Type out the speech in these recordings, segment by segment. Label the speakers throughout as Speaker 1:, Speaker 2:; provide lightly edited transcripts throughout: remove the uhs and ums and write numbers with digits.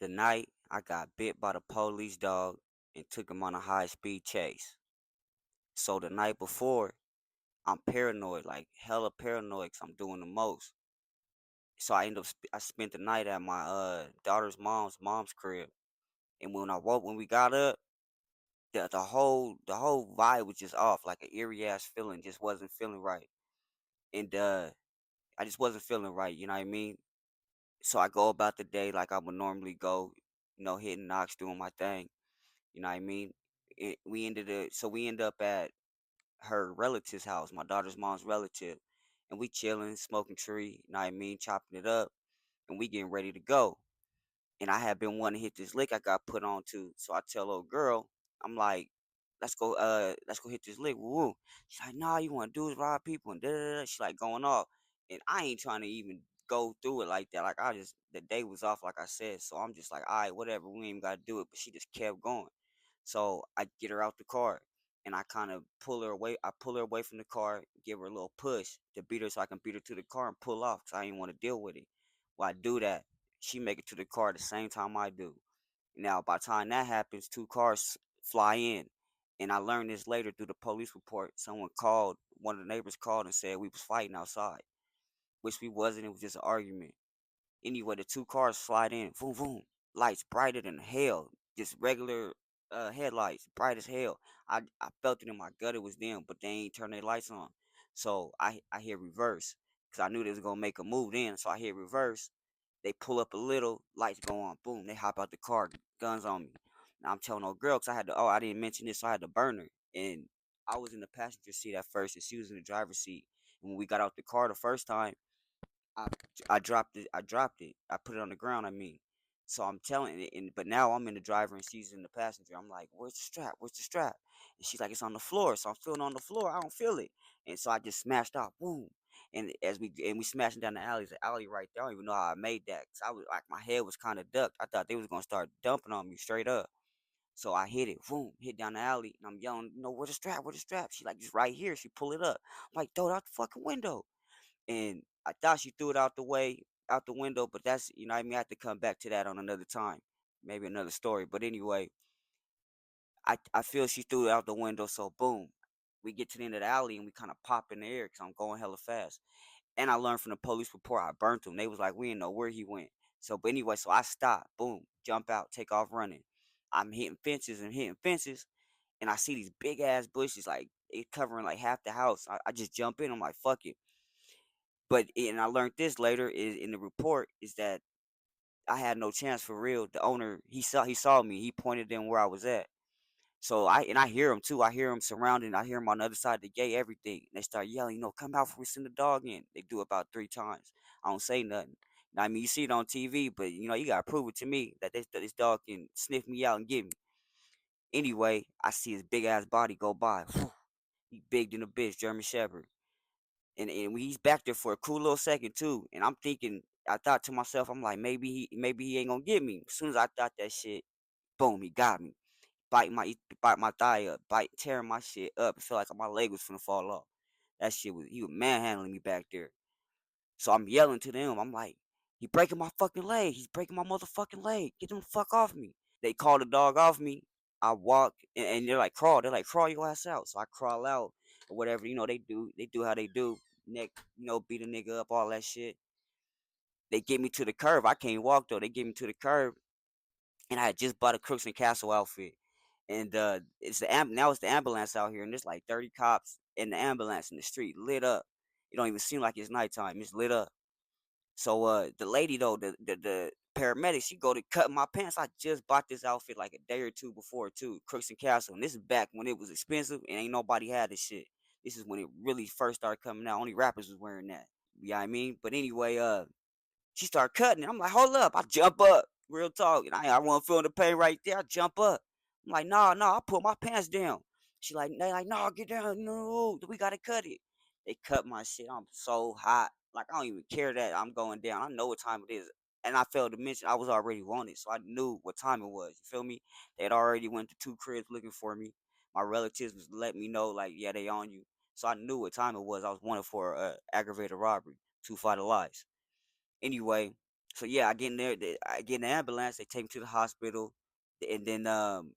Speaker 1: The night I got bit by the police dog and took him on a high speed chase. So the night before, I'm paranoid, like hella paranoid, 'cause I'm doing the most. So I spent the night at my daughter's mom's crib. And when we got up, the whole vibe was just off, like an eerie ass feeling, just wasn't feeling right. And I just wasn't feeling right, you know what I mean? So I go about the day like I would normally go, hitting knocks, doing my thing. You know what I mean? We end up at her relative's house, my daughter's mom's relative, and we chilling, smoking tree, you know what I mean, chopping it up, and we getting ready to go. And I had been wanting to hit this lick I got put on to. So I tell old girl, I'm like, let's go hit this lick. Woo woo. She's like, nah, you wanna do is rob people and da da da. She's like going off. And I ain't trying to even go through it like that. Like the day was off, like I said. So I'm just like, all right, whatever, we ain't even gotta do it. But she just kept going. So I get her out the car and I kind of pull her away. I pull her away from the car, give her a little push to beat her so I can beat her to the car and pull off because I didn't want to deal with it. Well, I do that. She make it to the car the same time I do. Now, by the time that happens, two cars fly in. And I learned this later through the police report. One of the neighbors called and said we was fighting outside, which we wasn't. It was just an argument. Anyway, the two cars slide in, boom, boom, lights brighter than hell, just regular headlights, bright as hell. I felt it in my gut, it was them, but they ain't turn their lights on. So I hear reverse, cause I knew they was gonna make a move then. So I hear reverse. They pull up a little, lights go on, boom, they hop out the car, guns on me. Now I'm telling no girl, cause I didn't mention this, so I had to burn her, and I was in the passenger seat at first, and she was in the driver's seat. And when we got out the car the first time. I I dropped it. I dropped it. I put it on the ground. I mean, so I'm telling it, but now I'm in the driver and she's in the passenger. I'm like, "Where's the strap? Where's the strap?" And she's like, "It's on the floor." So I'm feeling on the floor. I don't feel it, and so I just smashed out. Boom! And we smashing down the alley. There's an alley right there. I don't even know how I made that. 'Cause I was like, my head was kind of ducked. I thought they was gonna start dumping on me straight up. So I hit it. Boom! Hit down the alley, and I'm yelling, "Where's the strap? Where's the strap?" She like, "Just right here." She pull it up. I'm like, "Throw it out the fucking window." And I thought she threw it out the window, but that's you know what I mean. I have to come back to that on another time, maybe another story. But anyway, I feel she threw it out the window, so boom, we get to the end of the alley and we kind of pop in the air because I'm going hella fast. And I learned from the police report I burnt him. They was like, we didn't know where he went. So, but anyway, so I stop, boom, jump out, take off running. I'm hitting fences, and I see these big ass bushes like it covering like half the house. I just jump in. I'm like, fuck it. And I learned this later is in the report is that I had no chance for real. The owner he saw me. He pointed in where I was at. So I hear him too. I hear him surrounding. I hear him on the other side of the gate. Everything. And they start yelling. Come out before we send the dog in. They do it about 3 times. I don't say nothing. Now, I mean, you see it on TV, but you gotta prove it to me that this dog can sniff me out and get me. Anyway, I see his big ass body go by. He big than a bitch, German Shepherd. And when he's back there for a cool little second too, and I thought to myself, I'm like, maybe he ain't gonna get me. As soon as I thought that shit, boom, he got me. He bite my thigh up, tearing my shit up. It felt like my leg was finna fall off. He was manhandling me back there. So I'm yelling to them. I'm like, he breaking my fucking leg. He's breaking my motherfucking leg. Get him the fuck off me. They call the dog off me. I walk and they're like crawl. They're like crawl your ass out. So I crawl out or whatever. They do how they do. Neck, beat a nigga up, all that shit. They get me to the curb. I can't walk though. They get me to the curb, and I had just bought a Crooks and Castle outfit. And now it's the ambulance out here, and there's like 30 cops in the ambulance in the street, lit up. It don't even seem like it's nighttime. It's lit up. So the lady though, the paramedic, she go to cut my pants. I just bought this outfit like a day or two before too, Crooks and Castle, and this is back when it was expensive and ain't nobody had this shit. This is when it really first started coming out. Only rappers was wearing that. You know what I mean? But anyway, she started cutting it. I'm like, hold up. I jump up. Real talk. And I wasn't feeling the pain right there. I jump up. I'm like, nah, nah, I put my pants down. They like, nah, get down. No, we gotta cut it. They cut my shit. I'm so hot. Like I don't even care that I'm going down. I know what time it is. And I failed to mention I was already wanted, so I knew what time it was. You feel me? They had already went to 2 cribs looking for me. My relatives was letting me know, like, yeah, they on you. So I knew what time it was. I was wanted for aggravated robbery, 2 fight lies. Anyway, So yeah, I get in there. I get in the ambulance. They take me to the hospital, and then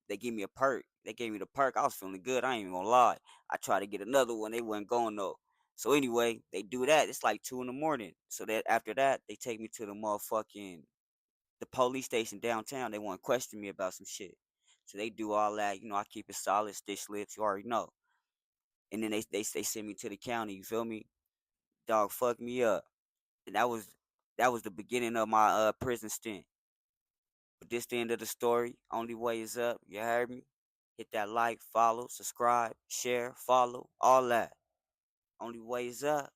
Speaker 1: they give me a perk. They gave me the perk. I was feeling good. I ain't even gonna lie. I tried to get another one. They wasn't going though. So anyway, they do that. It's like 2 in the morning. So that after that, they take me to the police station downtown. They want to question me about some shit. So they do all that. I keep it solid, stitch lips. You already know. And then they send me to the county. You feel me? Dog, fuck me up. And that was the beginning of my prison stint. But this the end of the story. Only way is up. You heard me? Hit that like, follow, subscribe, share, follow, all that. Only way is up.